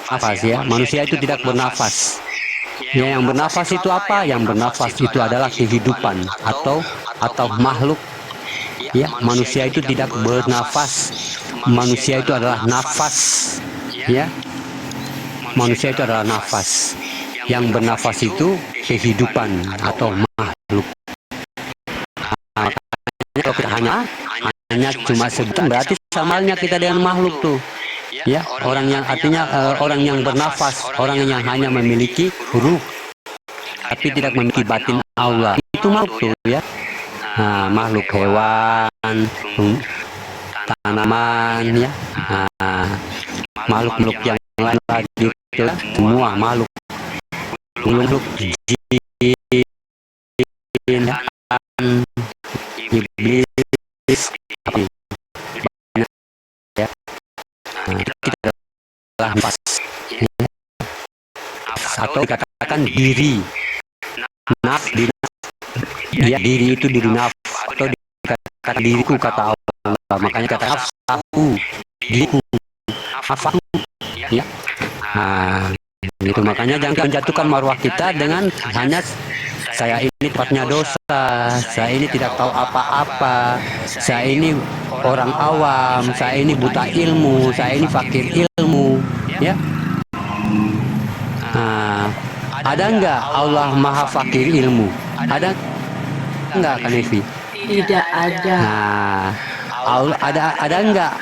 nafas ya. Manusia itu tidak bernafas. Ya, yang bernafas itu apa? Yang bernafas itu adalah kehidupan atau makhluk. Ya, manusia itu tidak bernafas. Manusia itu adalah nafas. Ya, manusia itu adalah nafas. Yang bernafas itu kehidupan atau makhluk. Nah, kalau kita hanya cuma sebutan, berarti samanya kita dengan makhluk tuh. Ya, orang yang artinya orang yang bernafas, orang yang hanya memiliki ruh tapi tidak memiliki batin Allah, itu makhluk tuh ya. Nah, makhluk hewan, tanaman ya, nah, makhluk-makhluk yang lain lagi itu semua makhluk jin, iblis, ya. Nah, kita adalah nafas atau dikatakan diri. Ya, diri itu diri nafas atau dikatakan diriku kata Allah. Makanya kata nafsu, diriku, nafsu, ya. Nah, itu makanya jangan menjatuhkan marwah kita dengan hanya saya ini tempatnya dosa, saya ini tidak tahu apa-apa, saya ini orang awam, saya ini buta ilmu, saya ini fakir ilmu, ya. Nah, ada enggak Allah maha fakir ilmu? Ada enggak, Kak Nevi? Tidak ada. Nah, ada enggak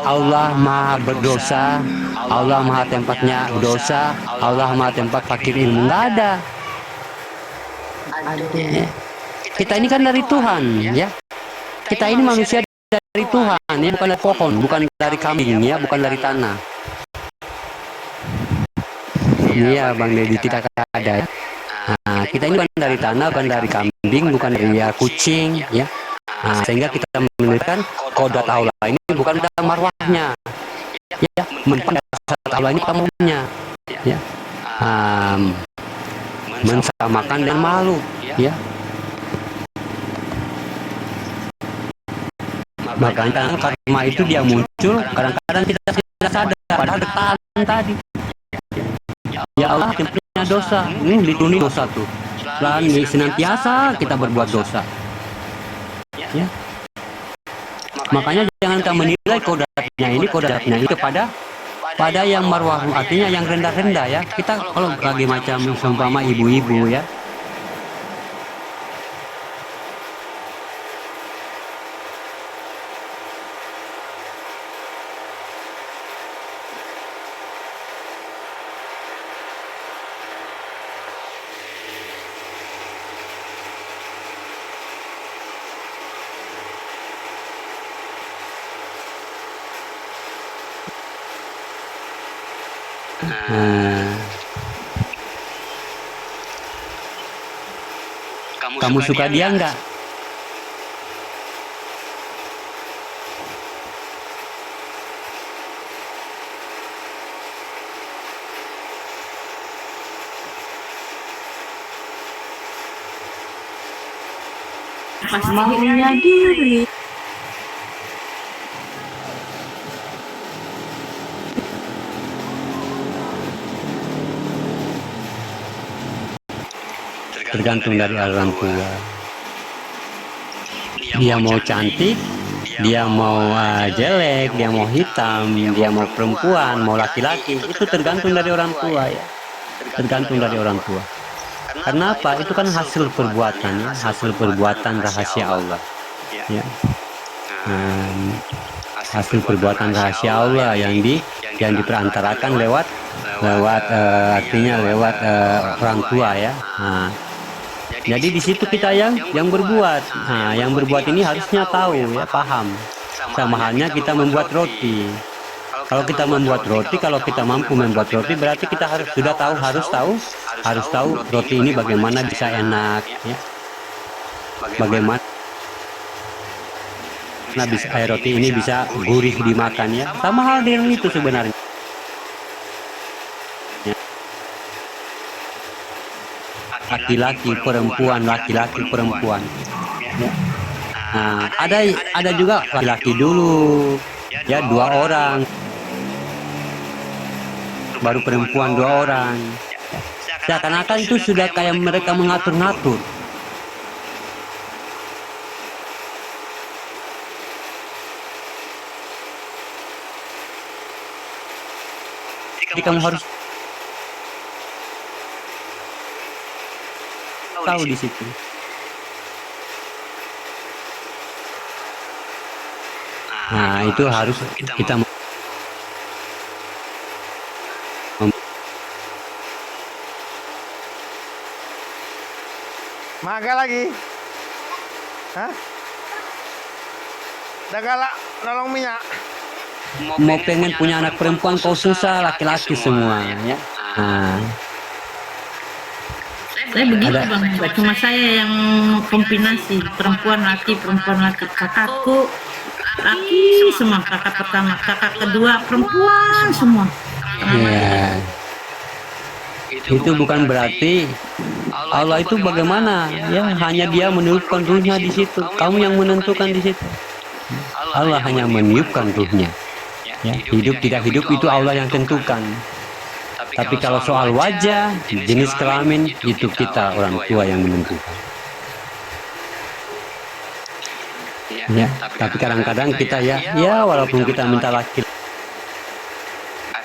Allah maha berdosa, Allah maha tempatnya dosa, Allah maha tempat fakir ilmu? Enggak ada. Kita ini kan dari Tuhan, ya. Kita ini manusia dari Tuhan, ya, bukan dari pohon, bukan dari kambing, ya, bukan dari tanah. Iya, Bang Deddy, tidak ada. Nah, kita ini bukan dari tanah, bukan dari kambing, bukan dari kucing, ya. Nah, sehingga kita memiliki kodrat Allah ini bukan dalam marwahnya, ya. Pada Allah ini kamunya, ya. Mensamakan dengan makhluk, ya. Makanya karma itu dia muncul, kadang-kadang kita tidak sadar, padahal depan tadi. Ya Allah, tempatnya dosa. Ini dituni dosa tuh. Dan senantiasa kita berbuat dosa. Ya. Makanya jangan kita menilai kodratnya itu pada yang marwah, artinya yang rendah-rendah ya. Kita kalau lagi macam seumpama ibu-ibu ya. Kamu suka dia enggak? Maunya diri. Tergantung dari orang tua. Dia mau cantik, dia mau jelek, dia mau hitam, dia mau perempuan, mau laki-laki, itu tergantung dari orang tua ya. Tergantung dari orang tua. Karena apa? Itu kan hasil perbuatan ya, hasil perbuatan rahasia Allah. Ya. Hasil perbuatan rahasia Allah yang diperantarakan lewat artinya lewat orang tua ya. Nah, jadi di situ kita yang berbuat. Nah, yang berbuat ini harusnya tahu ya, paham. Sama halnya kita membuat roti. Kalau kita membuat roti, kalau kita mampu membuat roti, berarti kita harus tahu roti ini bagaimana bisa enak, ya. Bagaimana roti ini bisa gurih dimakan ya. Sama hal dengan itu sebenarnya. Laki-laki perempuan, laki-laki perempuan. Ya. Nah, ada juga laki-laki dulu, ya, 2 orang. baru perempuan 2 orang. Seakan-akan itu sudah kayak mereka mengatur-ngatur. Jadi kamu harus tahu di situ. Nah, itu harus kita Maga lagi. Hah? Dah galak nolong minyak. mau pengen punya anak perempuan kau susah, laki-laki semua ya. Nah, Saya begitu bang, nggak cuma saya yang kombinasi perempuan laki. Kakakku laki semua, kakak pertama, kakak kedua perempuan semua. ya. Itu bukan berarti Allah itu bagaimana ya, hanya Dia meniupkan ruhnya di situ. Kamu yang menentukan di situ. Allah hanya meniupkan ruhnya. Ya, hidup tidak hidup itu Allah yang tentukan. Tapi kalau soal wajah, jenis kelamin, itu kita orang tua yang menentukan. Ya, tapi kadang-kadang kita ya walaupun kita minta laki,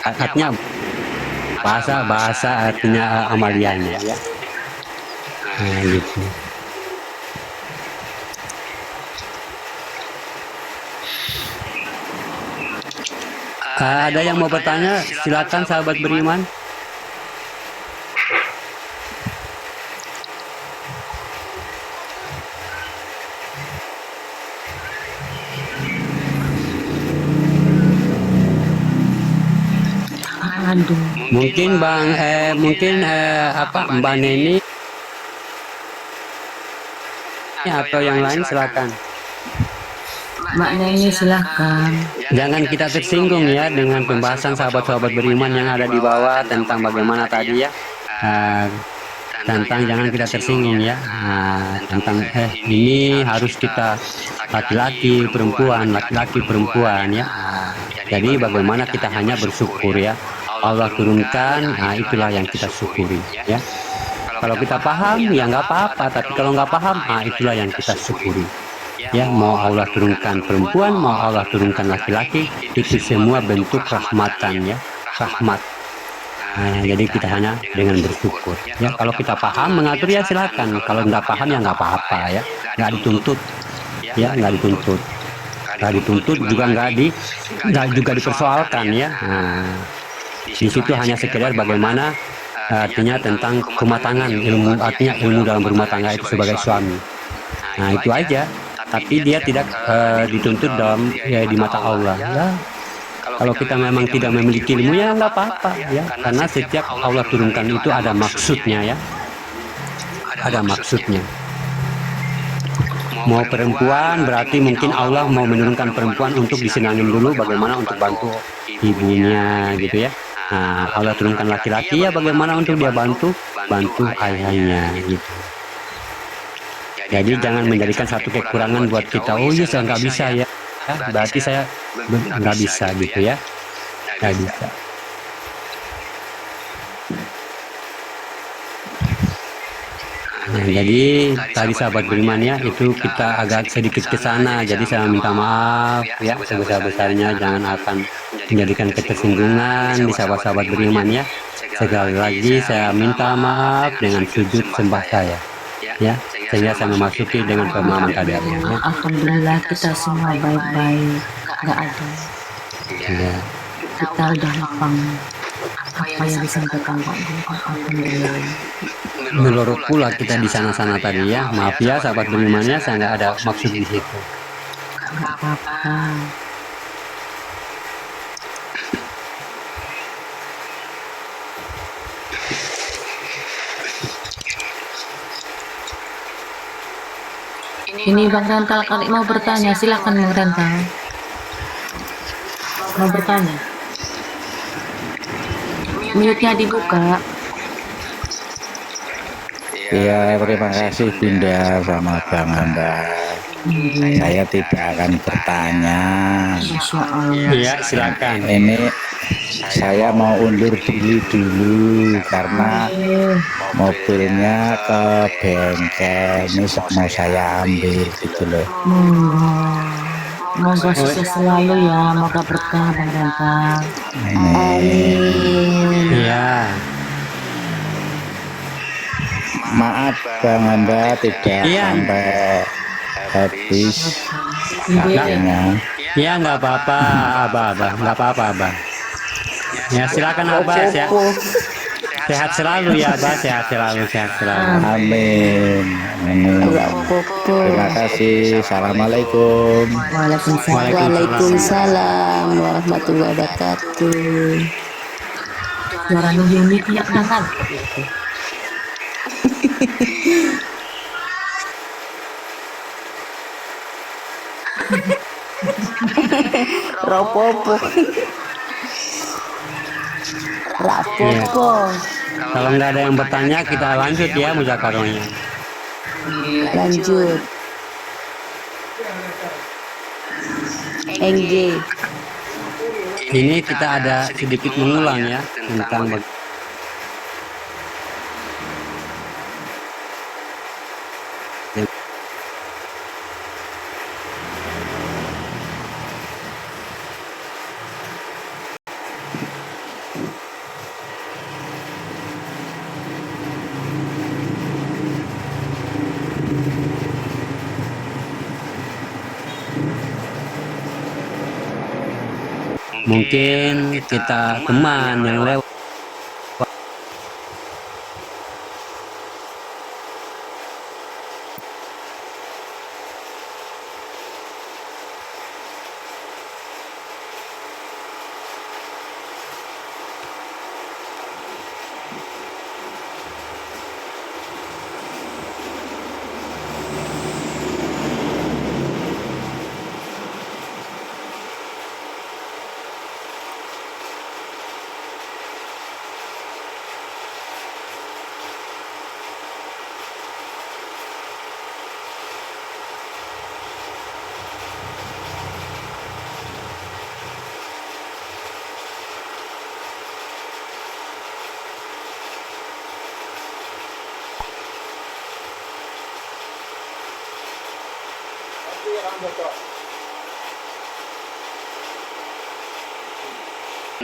artinya bahasa artinya amaliannya ya. Nah, gitu. Ada yang mau bertanya? Silakan sahabat beriman. Aduh, Mungkin Mbak Neni atau yang lain silakan. Mbak Neni silahkan. Jangan kita tersinggung ya dengan pembahasan sahabat-sahabat beriman yang ada di bawah tentang bagaimana tadi ya. Tentang jangan kita tersinggung ya. Tentang ini harus kita laki-laki perempuan ya. Jadi bagaimana kita hanya bersyukur ya. Allah turunkan, itulah yang kita syukuri ya. Kalau kita paham ya nggak apa-apa, tapi kalau nggak paham, itulah yang kita syukuri. Ya, mau Allah turunkan perempuan, mau Allah turunkan laki-laki, itu semua bentuk rahmatan ya, rahmat. Jadi kita hanya dengan bersyukur. Ya, kalau kita paham mengatur ya silakan. Kalau nggak paham ya nggak apa-apa ya, nggak dituntut. Ya, nggak dituntut juga nggak juga dipersoalkan ya. Di situ hanya sekedar bagaimana artinya tentang kematangan ilmu, artinya ilmu dalam berumah tangga itu sebagai suami. Nah itu aja. Tapi dia tidak dituntut dalam di mata Allah. Ya, kalau kita memang tidak memiliki ilmu ya nggak apa-apa ya, karena setiap Allah turunkan itu ada maksudnya ya, ada maksudnya. Mau perempuan berarti mungkin Allah mau menurunkan perempuan untuk disenangin dulu, bagaimana untuk bantu ibunya gitu ya. Nah, Allah turunkan laki-laki ya bagaimana untuk dia bantu ayahnya gitu. Jadi jangan menjadikan satu kekurangan buat kita. Oh iya saya nggak bisa ya, berarti saya nggak bisa gitu ya, nggak bisa. Nah, jadi tadi sahabat beriman ya, itu kita agak sedikit ke sana. Jadi saya minta maaf ya sebesar-besarnya, jangan akan menjadikan ketersinggungan di sahabat-sahabat beriman ya. Sekali lagi saya minta maaf dengan sujud sembah saya ya, sehingga saya memasuki dengan pemahaman tadi ya. Alhamdulillah kita semua baik-baik, nggak ada. Ya. Kita udah lapang apa yang disampaikan Pak Guru. Alhamdulillah. Melorot pula kita di sana-sana tadi ya. Maaf ya sahabat berimannya, saya nggak ada maksud di situ. Nggak apa-apa. Ini Bang Rental kali mau bertanya, silakan Bang Rental. Mau bertanya? Mute-nya dibuka. Ya, terima kasih Bunda sama Bang Anda. Saya tidak akan bertanya. Masya Allah. Iya silakan. Ini saya mau undur diri dulu karena mobilnya ke bengkel. Ini mau saya ambil gitu loh. Moga sukses selalu ya, moga berkah Bang Renta. Amin. Ya, Maaf Bang Anda tidak Iya. sampai habis waktunya. ya nggak apa-apa, Abah, nggak apa-apa, Abah. Ya silakan Abah ya. Sehat selalu ya, Abah, sehat selalu. Amin. Amin. Terima kasih. Assalamualaikum. Waalaikumsalam warahmatullahi wabarakatuh. Suaranya unik ya kan? Ropopo. Rapopo. Kalau nggak ada yang bertanya, kita lanjut ya muzakarohnya. Lanjut. NG. Ini kita ada sedikit mengulang ya tentang mungkin kita teman yang lewat.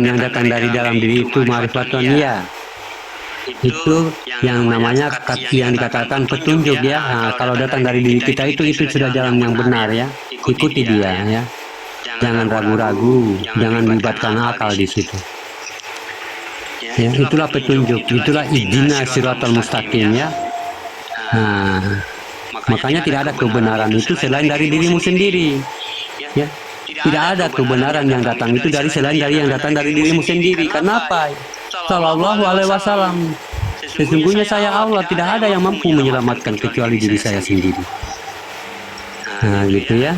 Yang datang dari dalam diri itu ma'rifatun ya. Itu yang namanya yang dikatakan petunjuk ya. Nah, kalau datang dari diri kita itu sudah jalan yang benar ya. Ikuti dia ya. Jangan ragu-ragu, jangan melibatkan akal di situ. Ya, itulah petunjuk, itulah ihdina siratal mustaqim ya. Nah, makanya tidak ada kebenaran itu selain dari dirimu sendiri. Ya. Tidak ada kebenaran yang datang itu selain dari yang datang dari dirimu sendiri. Kenapa? Sallallahu alaihi wasallam. Sesungguhnya saya Allah, tidak ada yang mampu menyelamatkan kecuali diri saya sendiri. Nah, gitu ya.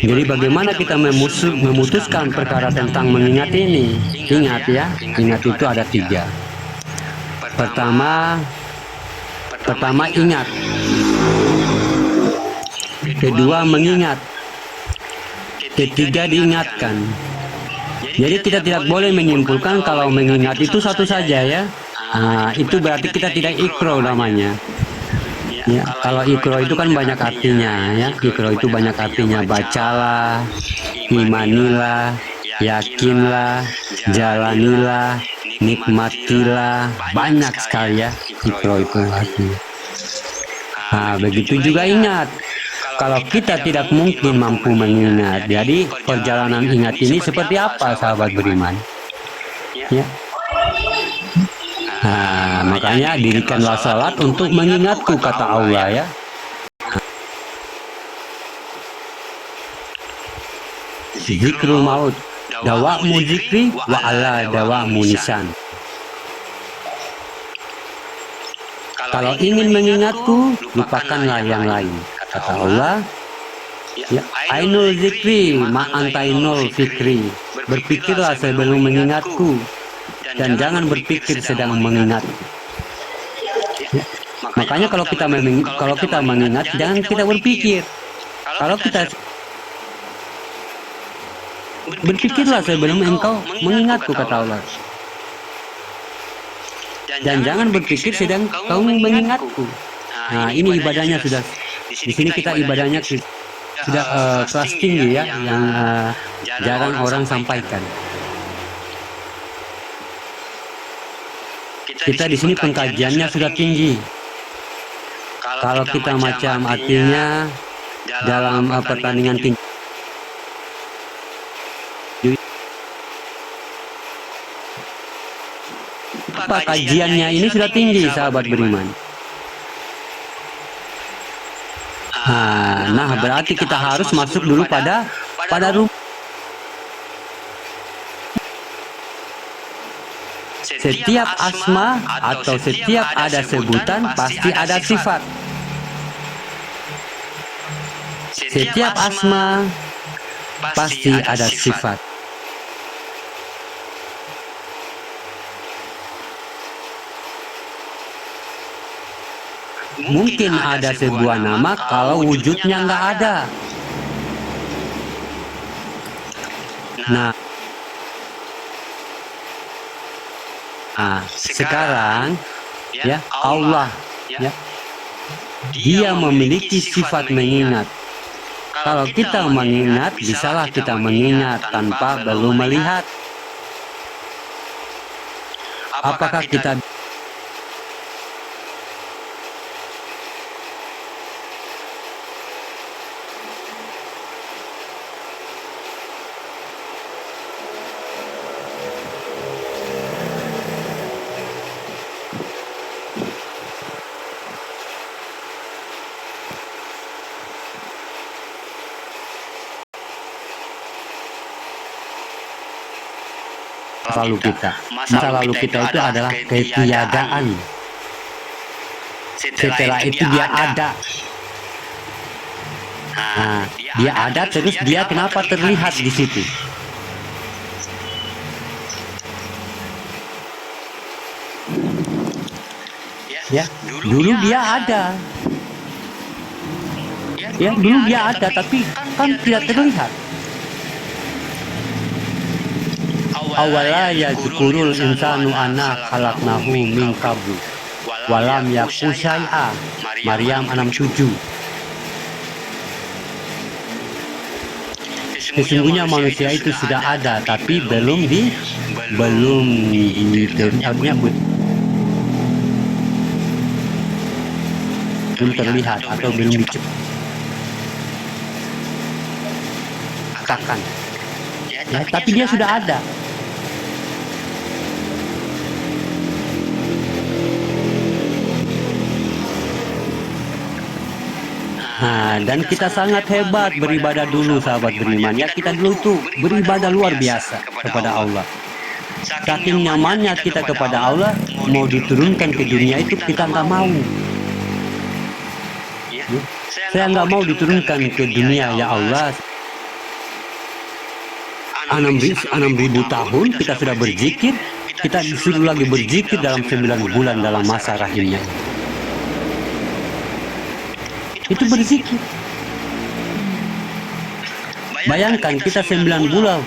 Jadi bagaimana kita memutuskan perkara tentang mengingat ini? Ingat ya, ingat itu ada 3. Pertama ingat. Kedua mengingat. Ketiga diingatkan. Jadi kita tidak boleh menyimpulkan kalau mengingat itu satu saja ya. Nah, itu berarti kita tidak ikro namanya. Ya, kalau ikro itu kan banyak artinya ya. Ikro itu banyak artinya. Bacalah, imanilah, yakinlah, jalanilah, nikmatilah. Banyak sekali ya ikro itu artinya. Nah, begitu juga ingat. Kalau kita tidak mungkin mampu mengingat, jadi perjalanan ingat ini seperti apa sahabat beriman? Ya. Nah, makanya dirikanlah salat untuk mengingatku kata Allah ya. Zikrul maut, dawa'mu zikri wa ala dawa'mu nisan. Kalau ingin mengingatku, lupakanlah yang lain. Kata Allah, ya, ainul zikri ma'antainul fikri. Berpikirlah sebelum mengingatku dan jangan berpikir sedang mengingat. Ya. Makanya kalau kita mengingat, jangan kita berpikir. Kalau kita Berpikirlah sebelum engkau mengingatku, kata Allah. Dan jangan berpikir sedang kau mengingatku. Nah, ini ibadahnya sudah. Di sini kita ibadahnya sudah kelas tinggi ya, yang jarang orang sampaikan. Kita di sini pengkajiannya sudah tinggi. Kalau kita macam artinya dalam pertandingan tinggi, apa kajiannya ini sudah tinggi, sahabat beriman. Nah, berarti kita harus masuk dulu pada rumah. Setiap asma atau setiap ada sebutan pasti ada sifat. Setiap asma pasti ada sifat. Mungkin ada sebuah nama kalau wujudnya nggak ada. Nah, sekarang ya Allah ya, Dia memiliki sifat mengingat. Kalau kita mengingat, bisalah kita mengingat tanpa belum melihat. Apakah kita masa lalu kita itu adalah ketiadaan. Setelah itu dia ada. Nah, dia ada terus dia kenapa terlihat di situ? Ya, dulu dia ada. Ya, dulu dia ada tapi kan tidak terlihat. Awala yazkurul insanu anna khalaqnahu min qablu walam yaku syai'a. Maryam 67. Sesungguhnya manusia itu sudah ada tapi belum terlihat atau belum diciptakan. Ya, tapi dia sudah ada. Nah, dan kita sangat hebat beribadah dulu, sahabat beriman. Ya, kita dulu tuh beribadah luar biasa kepada Allah. Saking nyamannya kita kepada Allah, mau diturunkan ke dunia itu kita nggak mau. Saya nggak mau diturunkan ke dunia, ya Allah. 6.000 tahun kita sudah berzikir, kita disuruh lagi berzikir dalam 9 bulan dalam masa rahimnya. Itu berzikir. Bayangkan kita 9 bulan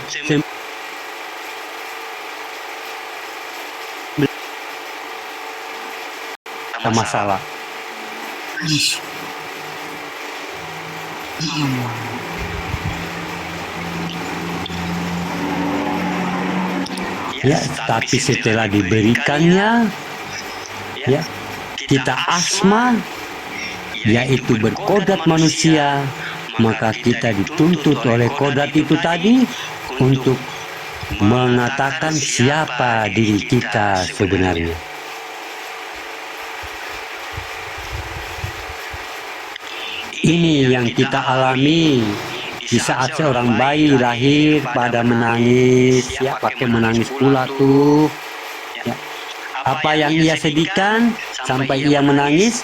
masalah. Ya, tapi setelah diberikannya, ya, kita asma, yaitu berkodrat manusia, maka kita dituntut oleh kodrat itu tadi untuk mengatakan siapa diri kita sebenarnya. Ini yang kita alami di saat seorang bayi lahir pada menangis, ya, pakai menangis pula tuh. Ya. Apa yang ia sedihkan sampai ia menangis?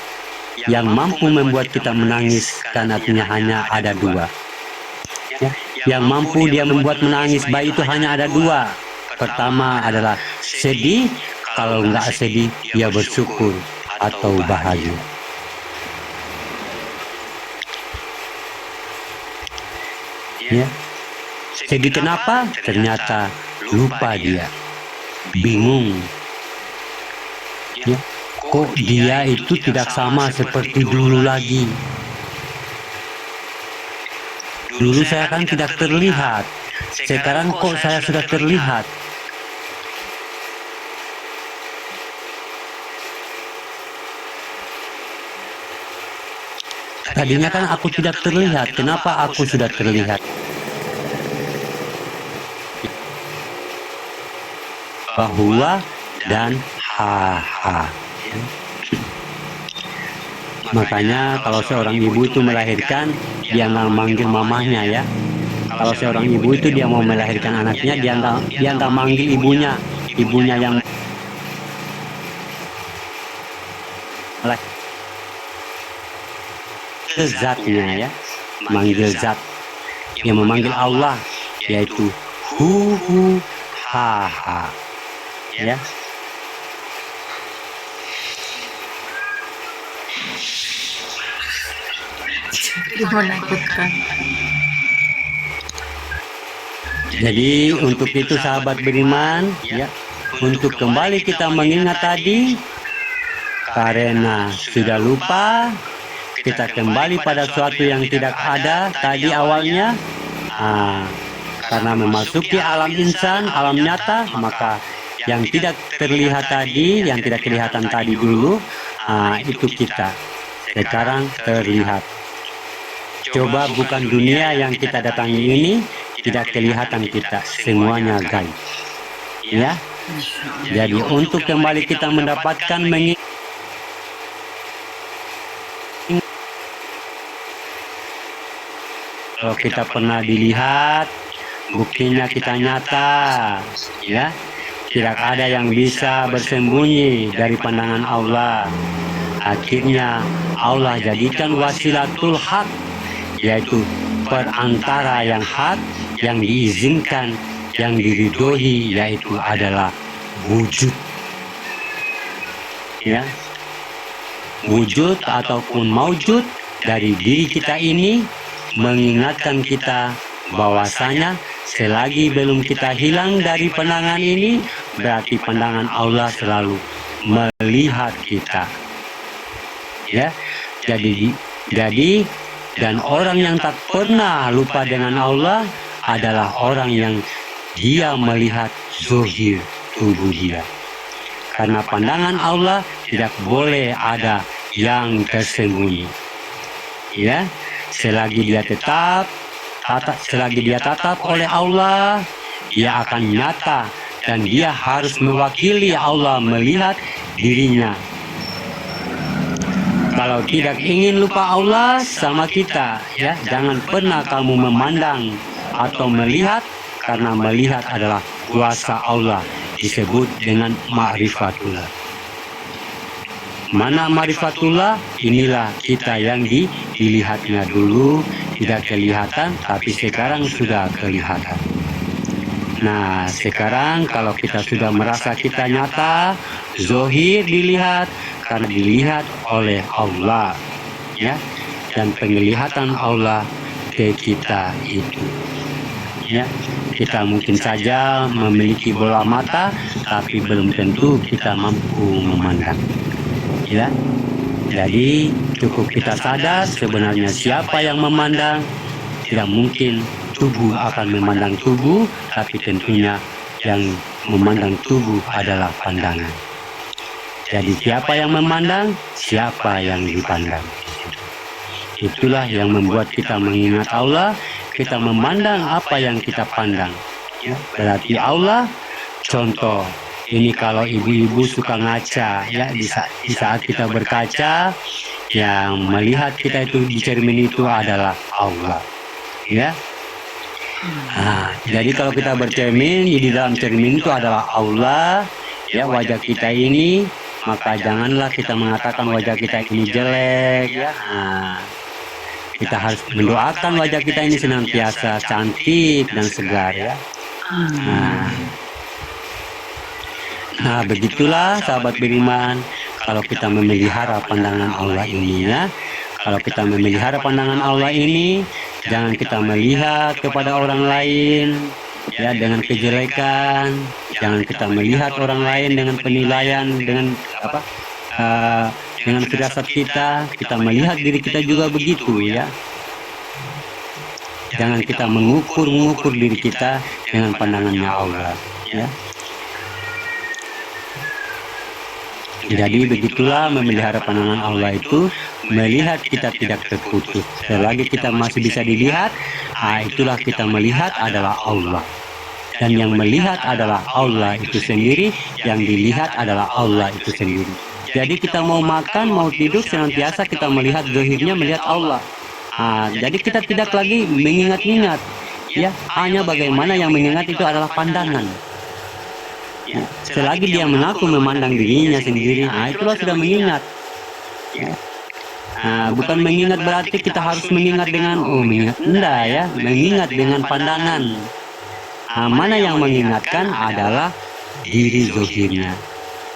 Yang mampu membuat kita menangis kan artinya hanya ada 2. Ya. Yang mampu dia membuat menangis bayi itu hanya ada 2. Pertama adalah sedih, kalau nggak sedih dia bersyukur atau bahagia. Ya. Jadi kenapa? Ternyata lupa dia, bingung. Ya, kok dia itu tidak sama seperti dulu lagi. Dulu saya kan tidak terlihat, sekarang kok saya sudah terlihat. Tadinya kan aku tidak terlihat, kenapa aku sudah terlihat? Bahwa dan ha. Makanya kalau seorang ibu itu melahirkan, dia nggak manggil mamahnya ya. Kalau seorang ibu itu dia mau melahirkan anaknya, dia nggak manggil ibunya yang zatnya ya, manggil zat, yang memanggil Allah, yaitu hu ha ya. Menakutkan. Jadi untuk itu sahabat beriman ya, untuk kembali kita mengingat tadi, karena sudah lupa, kita kembali pada suatu yang tidak ada tadi awalnya. Karena memasuki alam insan, alam nyata, maka yang tidak terlihat tadi, yang tidak kelihatan tadi dulu, itu kita sekarang terlihat. Coba bukan dunia yang kita datangi ini tidak kelihatan kita, semuanya gaib. Ya. Jadi untuk kembali kita mendapatkan kalau kita pernah dilihat, buktinya kita nyata, ya. Tidak ada yang bisa bersembunyi dari pandangan Allah. Akhirnya Allah jadikan wasilatul haq, yaitu perantara yang hak, yang diizinkan, yang diridhoi, yaitu adalah wujud. Ya, wujud ataupun maujud dari diri kita ini mengingatkan kita bahwasanya selagi belum kita hilang dari pandangan ini, berarti pandangan Allah selalu melihat kita. Ya, jadi dan orang yang tak pernah lupa dengan Allah adalah orang yang dia melihat zahir tubuh dia. Karena pandangan Allah tidak boleh ada yang tersembunyi. Ya, selagi dia tatap oleh Allah, dia akan nyata dan dia harus mewakili Allah melihat dirinya. Kalau tidak ingin lupa Allah sama kita, ya, jangan pernah kamu memandang atau melihat, karena melihat adalah kuasa Allah, disebut dengan ma'rifatullah. Mana ma'rifatullah? Inilah kita yang dilihatnya dulu tidak kelihatan, tapi sekarang sudah kelihatan. Nah, sekarang kalau kita sudah merasa kita nyata, zahir dilihat, karena dilihat oleh Allah, ya, dan penglihatan Allah ke kita itu, ya, kita mungkin saja memiliki bola mata, tapi belum tentu kita mampu memandang, ya. Jadi cukup kita sadar sebenarnya siapa yang memandang. Tidak mungkin tubuh akan memandang tubuh, tapi tentunya yang memandang tubuh adalah pandangan. Jadi siapa yang memandang, siapa yang dipandang. Itulah yang membuat kita mengingat Allah, kita memandang apa yang kita pandang. Ya, berarti Allah, contoh, ini kalau ibu-ibu suka ngaca, ya, di saat kita berkaca, yang melihat kita itu di cermin itu adalah Allah. Ya. Nah, jadi kalau kita bercermin, di dalam cermin itu adalah Allah, ya, wajah kita ini. Maka janganlah kita mengatakan wajah kita ini jelek, ya. Nah, kita harus mendoakan wajah kita ini senantiasa cantik dan segar, ya. Nah, begitulah sahabat beriman, kalau kita memelihara pandangan Allah ini, ya. Kalau kita memelihara pandangan Allah ini, jangan kita melihat kepada orang lain ya dengan kejelekan, jangan kita melihat orang lain dengan penilaian, dengan dengan firasat kita melihat diri kita juga begitu ya. Jangan kita mengukur diri kita dengan pandangannya Allah ya. Jadi begitulah memelihara pandangan Allah itu, melihat kita tidak terputus. Selagi kita masih bisa dilihat, itulah kita melihat adalah Allah. Dan yang melihat adalah Allah itu sendiri, yang dilihat adalah Allah itu sendiri. Jadi kita mau makan, mau tidur, senantiasa kita melihat zahirnya, melihat Allah. Jadi kita tidak lagi mengingat-ingat, ya. Hanya bagaimana yang mengingat itu adalah pandangan. Ya. Selagi dia mengaku memandang dirinya sendiri, itulah sudah mengingat. Ya. Bukan mengingat berarti kita harus mengingat dengan mengingat, enggak ya, mengingat dengan pandangan. Mana yang mengingatkan adalah diri zahirnya,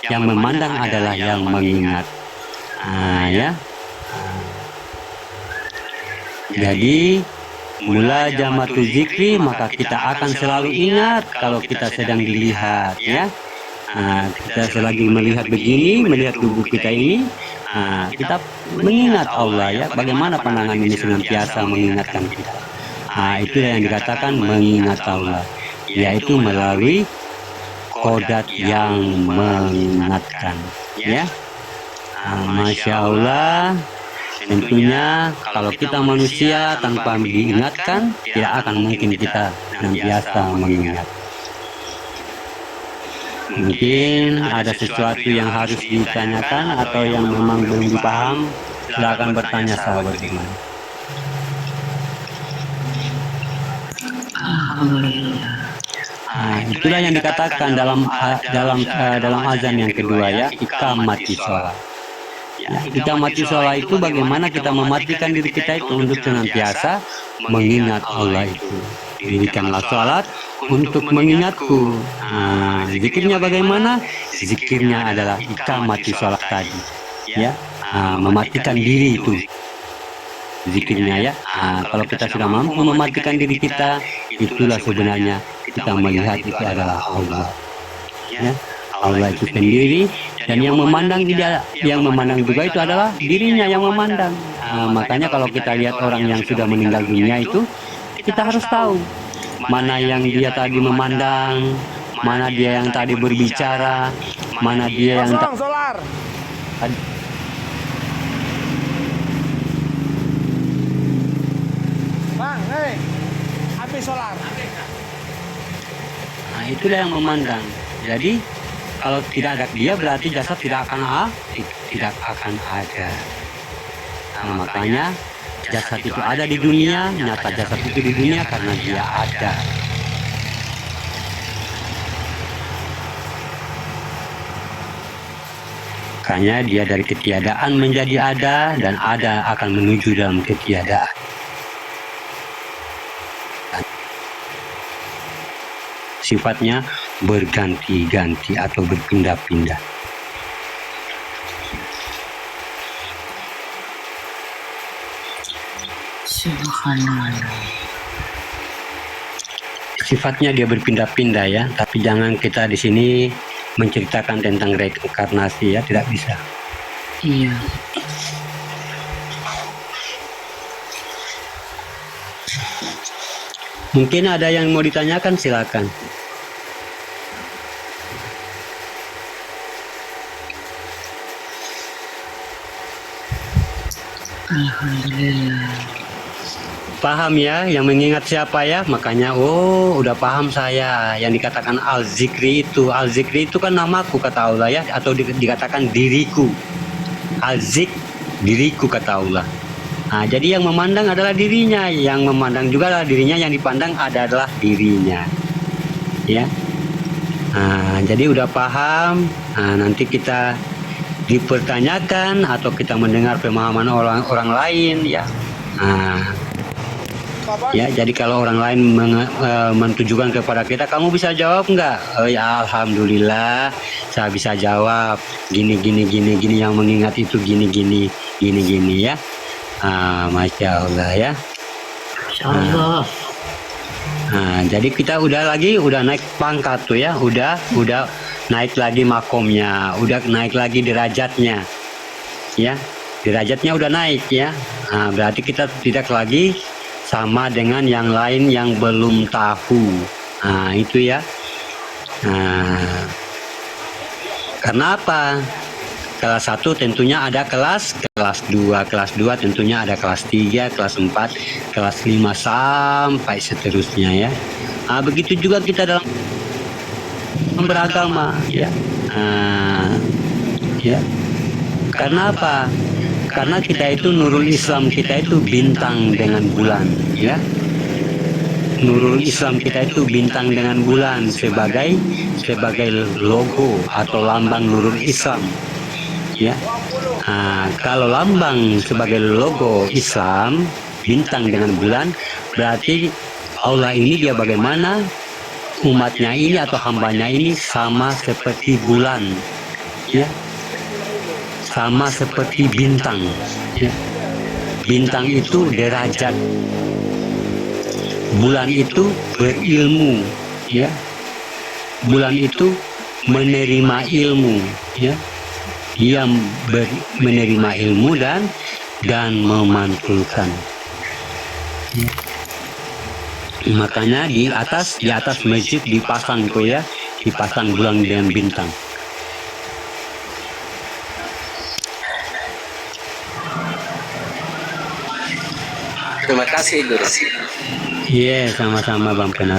yang memandang adalah yang mengingat. Ya. Jadi mula jamatu zikri, maka kita akan selalu ingat kalau kita sedang dilihat ya. Kita selagi melihat begini, melihat tubuh kita ini, kita mengingat Allah ya. Bagaimana pandangan ini senantiasa mengingatkan kita. Itu yang dikatakan mengingat Allah, yaitu melalui kodat yang mengingatkan ya. Masya Allah. Tentunya kalau kita manusia tanpa diingatkan, tidak akan mungkin kita senantiasa mengingat. Mungkin ada sesuatu yang harus ditanyakan atau yang memang belum dipaham, silakan bertanya sahabat iman. Itulah yang dikatakan dalam azan yang kedua ya, iqamati sholat. Kita mati sholat itu bagaimana kita mematikan diri kita itu untuk senantiasa mengingat Allah itu. Dirikanlah sholat untuk mengingatku. Zikirnya bagaimana? Zikirnya adalah iqamati sholat tadi ya, mematikan diri itu zikirnya ya. Kalau kita sudah mampu mematikan diri kita, itulah sebenarnya kita melihat itu adalah Allah ya. Allah itu sendiri, dan yang memandang juga itu adalah dirinya yang memandang. Makanya kalau kita lihat orang yang sudah meninggal dunia itu, kita harus tahu mana yang dia tadi memandang, mana dia yang tadi berbicara, mana dia yang solar. Bang, api solar. Itulah yang memandang. Jadi kalau tidak ada dia berarti jasad tidak akan ada. Makanya jasad itu ada di dunia, nyata jasad itu di dunia karena dia ada. Makanya dia dari ketiadaan menjadi ada, dan ada akan menuju dalam ketiadaan. Sifatnya berganti-ganti atau berpindah-pindah. Sifatnya dia berpindah-pindah ya, tapi jangan kita di sini menceritakan tentang reinkarnasi ya, tidak bisa. Iya. Mungkin ada yang mau ditanyakan, silakan. Alhamdulillah. Paham ya, yang mengingat siapa ya? Makanya udah paham saya. Yang dikatakan al-zikri itu kan namaku kata Allah ya, atau dikatakan diriku. Al-zik, diriku kata Allah. Jadi yang memandang adalah dirinya, yang memandang juga adalah dirinya, yang dipandang adalah dirinya. Ya. Jadi udah paham. Nanti kita dipertanyakan atau kita mendengar pemahaman orang lain ya. Ya, jadi kalau orang lain mentujukan kepada kita, kamu bisa jawab enggak? Ya alhamdulillah, saya bisa jawab. Gini yang mengingat itu gini ya. Masya Allah ya. Allah. Nah, jadi kita udah naik pangkat tuh ya, udah naik lagi makomnya, udah naik lagi derajatnya, ya, derajatnya udah naik ya. Nah, berarti kita tidak lagi sama dengan yang lain yang belum tahu. Nah, itu ya. Nah, karena apa? Kelas 1 tentunya ada kelas 2 tentunya ada kelas 3, kelas 4, kelas 5 sampai seterusnya ya. Nah, begitu juga kita dalam beragama ya. Ya. Karena apa? Karena kita itu nurul Islam, kita itu bintang dengan bulan ya. Nurul Islam kita itu bintang dengan bulan sebagai logo atau lambang nurul Islam. Ya, kalau lambang sebagai logo Islam bintang dengan bulan, berarti Allah ini dia bagaimana umatnya ini atau hambanya ini sama seperti bulan, ya, sama seperti bintang. Ya. Bintang itu derajat, bulan itu berilmu, ya, bulan itu menerima ilmu, ya. Dia menerima ilmu dan memantulkan. Makanya di atas masjid dipasang tuh ya, dipasang bulan dengan bintang. Terima kasih Guru. Iya, sama-sama Bang Penar.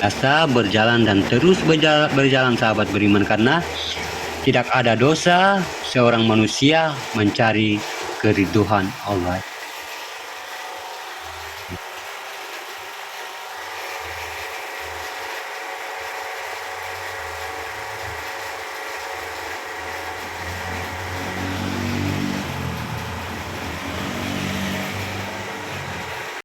Asa berjalan dan terus berjalan sahabat beriman, karena tidak ada dosa seorang manusia mencari keriduan Allah.